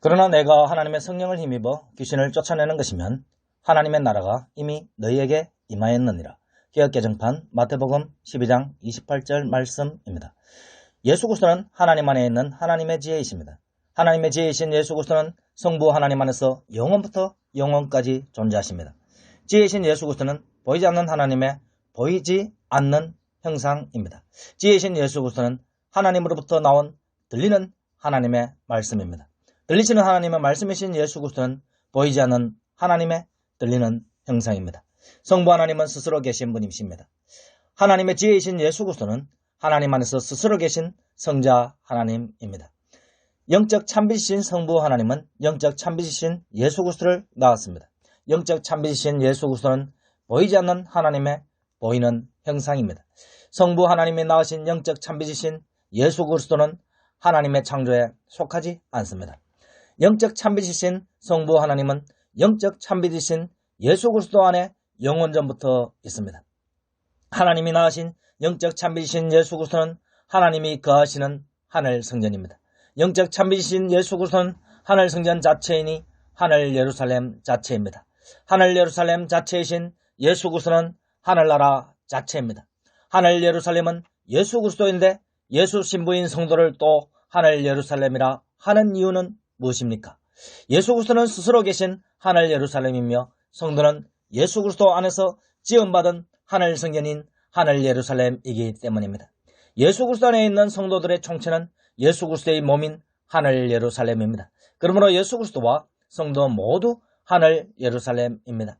그러나 내가 하나님의 성령을 힘입어 귀신을 쫓아내는 것이면 하나님의 나라가 이미 너희에게 임하였느니라. 개역개정판 마태복음 12장 28절 말씀입니다. 예수 그리스도는 하나님 안에 있는 하나님의 지혜이십니다. 하나님의 지혜이신 예수 그리스도는 성부 하나님 안에서 영원부터 영원까지 존재하십니다. 지혜이신 예수 그리스도는 보이지 않는 하나님의 보이지 않는 형상입니다. 지혜이신 예수 그리스도는 하나님으로부터 나온 들리는 하나님의 말씀입니다. 들리시는 하나님의 말씀이신 예수 그리스도는 보이지 않는 하나님의 들리는 형상입니다. 성부 하나님은 스스로 계신 분이십니다. 하나님의 지혜이신 예수 그리스도는 하나님 안에서 스스로 계신 성자 하나님입니다. 영적 참빛이신 성부 하나님은 영적 참빛이신 예수 그리스도를 낳았습니다. 영적 참빛이신 예수 그리스도는 보이지 않는 하나님의 보이는 형상입니다. 성부 하나님이 낳으신 영적 참빛이신 예수 그리스도는 하나님의 창조에 속하지 않습니다. 영적 참빛이신 성부 하나님은 영적 참빛이신 예수 그리스도 안에 영원전부터 있습니다. 하나님이 낳으신 영적 참빛이신 예수 그리스도는 하나님이 거하시는 하늘 성전입니다. 영적 참빛이신 예수 그리스도는 하늘 성전 자체이니 하늘 예루살렘 자체입니다. 하늘 예루살렘 자체이신 예수 그리스도는 하늘나라 자체입니다. 하늘 예루살렘은 예수 그리스도인데 예수 신부인 성도를 또 하늘 예루살렘이라 하는 이유는 무엇입니까? 예수 그리스도는 스스로 계신 하늘 예루살렘이며 성도는 예수 그리스도 안에서 지음받은 하늘 성전인 하늘 예루살렘이기 때문입니다. 예수 그리스도 안에 있는 성도들의 총체는 예수 그리스도의 몸인 하늘 예루살렘입니다. 그러므로 예수 그리스도와 성도 모두 하늘 예루살렘입니다.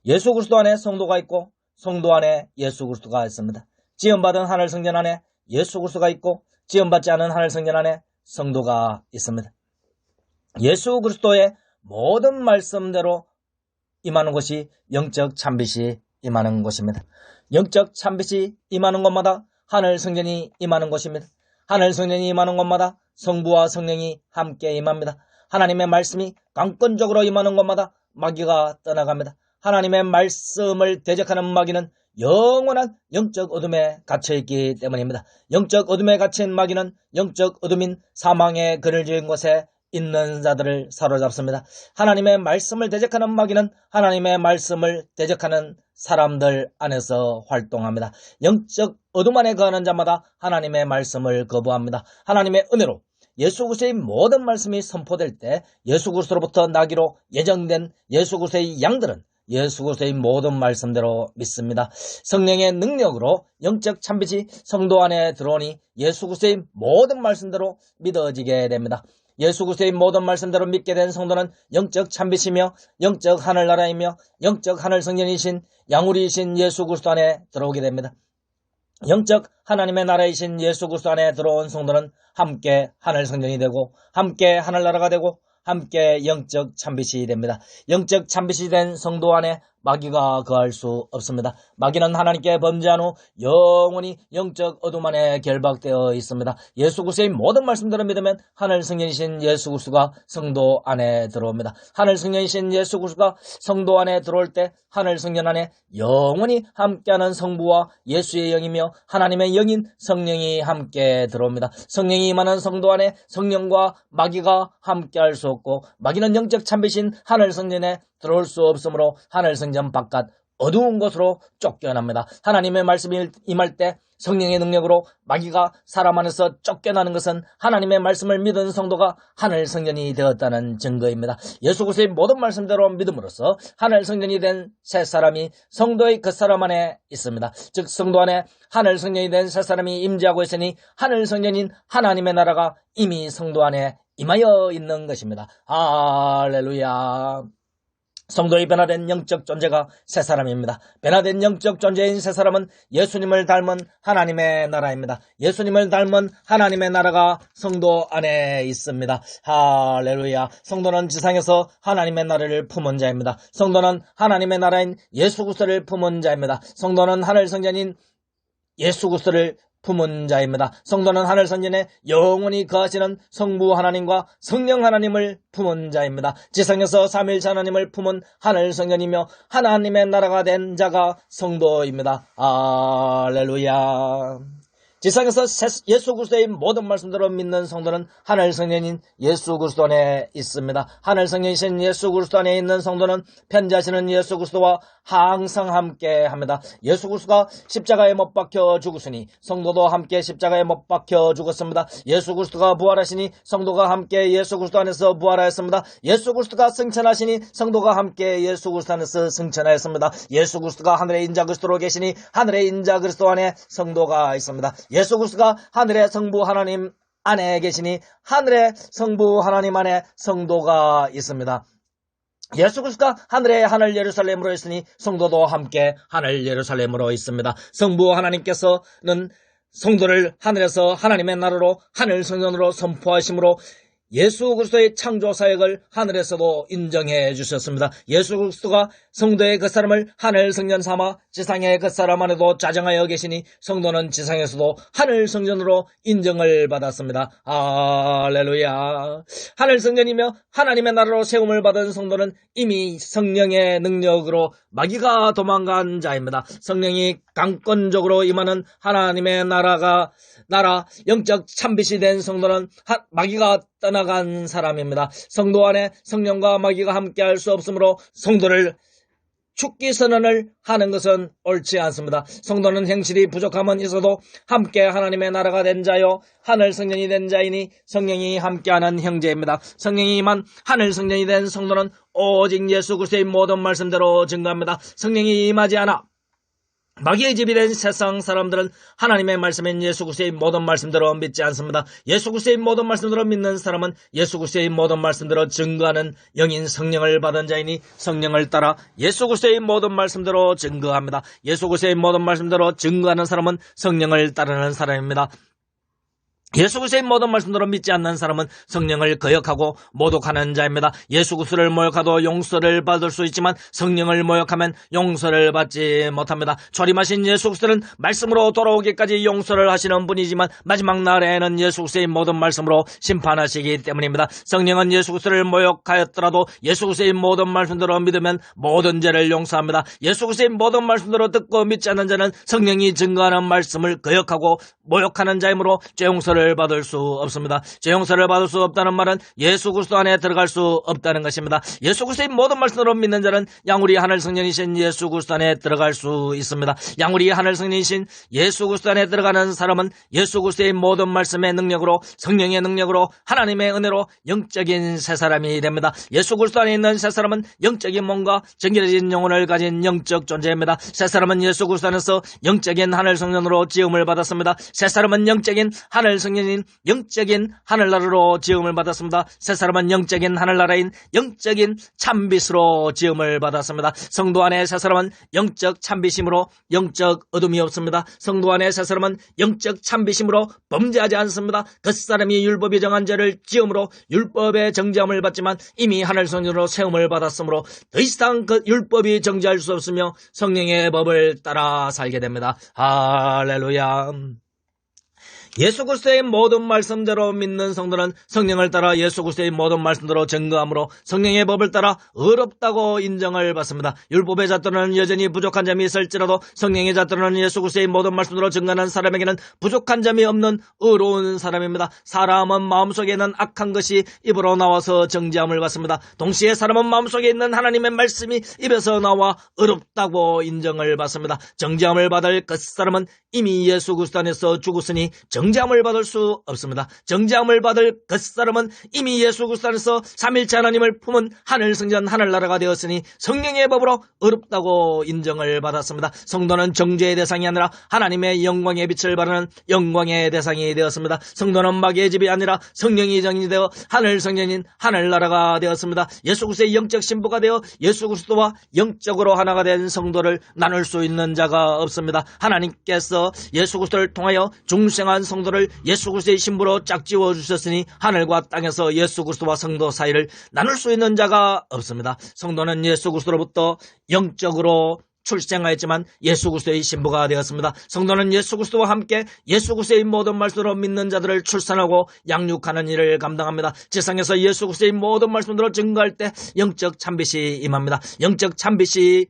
예수 그리스도 안에 성도가 있고 성도 안에 예수 그리스도가 있습니다. 지음받은 하늘 성전 안에 예수 그리스도가 있고 지음받지 않은 하늘 성전 안에 성도가 있습니다. 예수 그리스도의 모든 말씀대로 임하는 것이 영적 참빛이 임하는 것입니다. 영적 참빛이 임하는 곳마다 하늘 성전이 임하는 것입니다. 하늘 성전이 임하는 곳마다 성부와 성령이 함께 임합니다. 하나님의 말씀이 강권적으로 임하는 곳마다 마귀가 떠나갑니다. 하나님의 말씀을 대적하는 마귀는 영원한 영적 어둠에 갇혀있기 때문입니다. 영적 어둠에 갇힌 마귀는 영적 어둠인 사망의 그늘 지은 곳에 있는 자들을 사로잡습니다. 하나님의 말씀을 대적하는 마귀는 하나님의 말씀을 대적하는 사람들 안에서 활동합니다. 영적 어둠 안에 거하는 자마다 하나님의 말씀을 거부합니다. 하나님의 은혜로 예수 그리스도의 모든 말씀이 선포될 때 예수 그리스도로부터 나기로 예정된 예수 그리스도의 양들은 예수 그리스도의 모든 말씀대로 믿습니다. 성령의 능력으로 영적 참빛이 성도 안에 들어오니 예수 그리스도의 모든 말씀대로 믿어지게 됩니다. 예수 그리스도의 모든 말씀대로 믿게 된 성도는 영적 참빛이며 영적 하늘나라이며 영적 하늘 성전이신 양우리이신 예수 그리스도 안에 들어오게 됩니다. 영적 하나님의 나라이신 예수 그리스도 안에 들어온 성도는 함께 하늘 성전이 되고 함께 하늘나라가 되고 함께 영적 참빛이 됩니다. 영적 참빛이 된 성도 안에 마귀가 거할 수 없습니다. 마귀는 하나님께 범죄한 후 영원히 영적 어둠 안에 결박되어 있습니다. 예수 그리스도의 모든 말씀대로 믿으면 하늘 성전이신 예수 그리스도가 성도 안에 들어옵니다. 하늘 성전이신 예수 그리스도가 성도 안에 들어올 때 하늘 성전 안에 영원히 함께하는 성부와 예수의 영이며 하나님의 영인 성령이 함께 들어옵니다. 성령이 임하는 성도 안에 성령과 마귀가 함께할 수 없고 마귀는 영적 참빛인 하늘 성전에 들어올 수 없으므로 하늘 성전 바깥 어두운 곳으로 쫓겨납니다. 하나님의 말씀이 임할 때 성령의 능력으로 마귀가 사람 안에서 쫓겨나는 것은 하나님의 말씀을 믿은 성도가 하늘 성전이 되었다는 증거입니다. 예수 그리스도의 모든 말씀대로 믿음으로써 하늘 성전이 된 새 사람이 성도의 그 사람 안에 있습니다. 즉 성도 안에 하늘 성전이 된 새 사람이 임재하고 있으니 하늘 성전인 하나님의 나라가 이미 성도 안에 임하여 있는 것입니다. 할렐루야. 성도의 변화된 영적 존재가 새 사람입니다. 변화된 영적 존재인 새 사람은 예수님을 닮은 하나님의 나라입니다. 예수님을 닮은 하나님의 나라가 성도 안에 있습니다. 할렐루야. 성도는 지상에서 하나님의 나라를 품은 자입니다. 성도는 하나님의 나라인 예수 그리스도를 품은 자입니다. 성도는 하늘 성전인 예수 그리스도를 품은 자입니다. 성도는 하늘 성전에 영원히 거하시는 성부 하나님과 성령 하나님을 품은 자입니다. 지상에서 삼위일체 하나님을 품은 하늘 성전이며 하나님의 나라가 된 자가 성도입니다. 할렐루야. 지상에서 예수 그리스도의 모든 말씀대로 믿는 성도는 하늘 성령인 예수 그리스도 안에 있습니다. 하늘 성령이신 예수 그리스도 안에 있는 성도는 편지하시는 예수 그리스도와 항상 함께 합니다. 예수 그리스도가 십자가에 못 박혀 죽으시니 성도도 함께 십자가에 못 박혀 죽었습니다. 예수 그리스도가 부활하시니 성도가 함께 예수 그리스도 안에서 부활하였습니다. 예수 그리스도가 승천하시니 성도가 함께 예수 그리스도 안에서 승천하였습니다. 예수 그리스도가 하늘의 인자 그리스도로 계시니 하늘의 인자 그리스도 안에 성도가 있습니다. 예수 그리스도가 하늘의 성부 하나님 안에 계시니 하늘의 성부 하나님 안에 성도가 있습니다. 예수 그리스도가 하늘의 하늘 예루살렘으로 있으니 성도도 함께 하늘 예루살렘으로 있습니다. 성부 하나님께서는 성도를 하늘에서 하나님의 나라로 하늘 성전으로 선포하심으로 예수 그리스도의 창조 사역을 하늘에서도 인정해 주셨습니다. 예수 그리스도가 성도의 그 사람을 하늘 성전 삼아 지상의 그 사람 안에도 자정하여 계시니 성도는 지상에서도 하늘 성전으로 인정을 받았습니다. 할렐루야. 하늘 성전이며 하나님의 나라로 세움을 받은 성도는 이미 성령의 능력으로 마귀가 도망간 자입니다. 성령이 강권적으로 임하는 하나님의 나라 영적 참빛이 된 성도는 마귀가 떠나간 사람입니다. 성도 안에 성령과 마귀가 함께할 수 없으므로 성도를 죽기 선언을 하는 것은 옳지 않습니다. 성도는 행실이 부족함은 있어도 함께 하나님의 나라가 된 자요 하늘 성전이 된 자이니 성령이 함께하는 형제입니다. 성령이 임한 하늘 성전이 된 성도는 오직 예수 그리스도의 모든 말씀대로 증거합니다. 성령이 임하지 않아 마귀의 집이 된 세상 사람들은 하나님의 말씀인 예수 그리스도의 모든 말씀대로 믿지 않습니다. 예수 그리스도의 모든 말씀대로 믿는 사람은 예수 그리스도의 모든 말씀대로 증거하는 영인 성령을 받은 자이니 성령을 따라 예수 그리스도의 모든 말씀대로 증거합니다. 예수 그리스도의 모든 말씀대로 증거하는 사람은 성령을 따르는 사람입니다. 예수 그리스도의 모든 말씀대로 믿지 않는 사람은 성령을 거역하고 모독하는 자입니다. 예수 그리스도를 모욕하도 용서를 받을 수 있지만 성령을 모욕하면 용서를 받지 못합니다. 조림하신 예수 그리스도는 말씀으로 돌아오기까지 용서를 하시는 분이지만 마지막 날에는 예수 그리스도의 모든 말씀으로 심판하시기 때문입니다. 성령은 예수 그리스도를 모욕하였더라도 예수 그리스도의 모든 말씀대로 믿으면 모든 죄를 용서합니다. 예수 그리스도의 모든 말씀대로 듣고 믿지 않는 자는 성령이 증거하는 말씀을 거역하고 모욕하는 자이므로 죄 용서를 받을 수 없습니다. 죄 용서를 받을 수 없다는 말은 예수 그리스도 안에 들어갈 수 없다는 것입니다. 예수 그리스도의 모든 말씀으로 믿는 자는 양우리 하늘 성령이신 예수 그리스도 안에 들어갈 수 있습니다. 양우리 하늘 성령이신 예수 그리스도 안에 들어가는 사람은 예수 그리스도의 모든 말씀의 능력으로 성령의 능력으로 하나님의 은혜로 영적인 새 사람이 됩니다. 예수 그리스도 안에 있는 새 사람은 영적인 몸과 정결해진 영혼을 가진 영적 존재입니다. 새 사람은 예수 그리스도 안에서 영적인 하늘 성전으로 지음을 받았습니다. 새 사람은 영적인 하늘 성전인 영적인 하늘나라로 지음을 받았습니다. 새 사람은 영적인 하늘나라인 영적인 참빛으로 지음을 받았습니다. 성도 안에 새 사람은 영적 참빛임으로 영적 어둠이 없습니다. 성도 안에 새 사람은 영적 참빛임으로 범죄하지 않습니다. 그 사람이 율법이 정한 죄를 지음으로 율법의 정죄함을 받지만 이미 하늘 성전으로 세움을 받았으므로 더 이상 그 율법이 정죄할 수 없으며 성령의 법을 따라 살게 됩니다. 할렐루야. 예수 그리스도의 모든 말씀대로 믿는 성도는 성령을 따라 예수 그리스도의 모든 말씀대로 증거함으로 성령의 법을 따라 의롭다고 인정을 받습니다. 율법의 잣대로는 여전히 부족한 점이 있을지라도 성령의 잣대로는 예수 그리스도의 모든 말씀대로 증거하는 사람에게는 부족한 점이 없는 의로운 사람입니다. 사람은 마음속에 있는 악한 것이 입으로 나와서 정죄함을 받습니다. 동시에 사람은 마음속에 있는 하나님의 말씀이 입에서 나와 의롭다고 인정을 받습니다. 정죄함을 받을 그 사람은 이미 예수 그리스도 안에서 죽었으니 정죄함을 받을 수 없습니다. 정죄함을 받을 그 사람은 이미 예수 그리스도 안에서 삼일체 하나님을 품은 하늘 성전 하늘나라가 되었으니 성령의 법으로 의롭다고 인정을 받았습니다. 성도는 정죄의 대상이 아니라 하나님의 영광의 빛을 바라는 영광의 대상이 되었습니다. 성도는 마귀의 집이 아니라 성령이 정인이 되어 하늘 성전인 하늘나라가 되었습니다. 예수 그리스도의 영적 신부가 되어 예수 그리스도와 영적으로 하나가 된 성도를 나눌 수 있는 자가 없습니다. 하나님께서 예수 그리스도를 통하여 중생한 성도를 예수 그리스도의 신부로 짝지어 주셨으니 하늘과 땅에서 예수 그리스도와 성도 사이를 나눌 수 있는 자가 없습니다. 성도는 예수 그리스도로부터 영적으로 출생하였지만 예수 그리스도의 신부가 되었습니다. 성도는 예수 그리스도와 함께 예수 그리스도의 모든 말씀으로 믿는 자들을 출산하고 양육하는 일을 감당합니다. 지상에서 예수 그리스도의 모든 말씀으로 증거할 때 영적 참빛이 임합니다. 영적 참빛이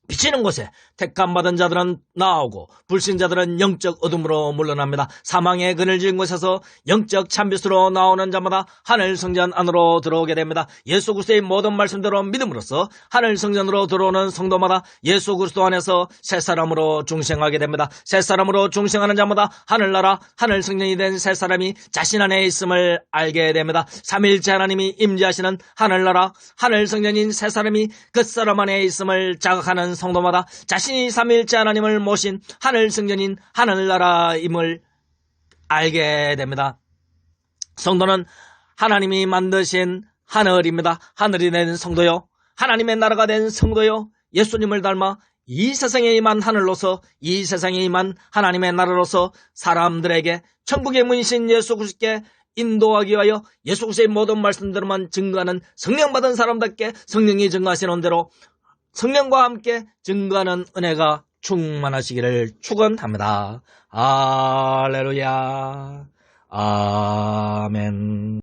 비치는 곳에 택함받은 자들은 나오고 불신자들은 영적 어둠으로 물러납니다. 사망의 그늘 지은 곳에서 영적 찬빛으로 나오는 자마다 하늘 성전 안으로 들어오게 됩니다. 예수 그리스도의 모든 말씀대로 믿음으로써 하늘 성전으로 들어오는 성도마다 예수 그리스도 안에서 새 사람으로 중생하게 됩니다. 새 사람으로 중생하는 자마다 하늘나라 하늘 성전이 된 새 사람이 자신 안에 있음을 알게 됩니다. 삼일째 하나님이 임재하시는 하늘나라 하늘 성전인 새 사람이 그 사람 안에 있음을 자각하는 성도마다 자신이 삼일째 하나님을 모신 하늘 성전인 하늘나라임을 알게 됩니다. 성도는 하나님이 만드신 하늘입니다. 하늘이 된 성도요, 하나님의 나라가 된 성도요, 예수님을 닮아 이 세상에 임한 하늘로서, 이 세상에 임한 하나님의 나라로서 사람들에게 천국의 문이신 예수 그리스도께 인도하기 위하여 예수 그리스도의 모든 말씀대로만 증거하는 성령 받은 사람답게 성령이 증거하시는 대로 성령과 함께 증거하는 은혜가 충만하시기를 축원합니다. 할렐루야. 아멘.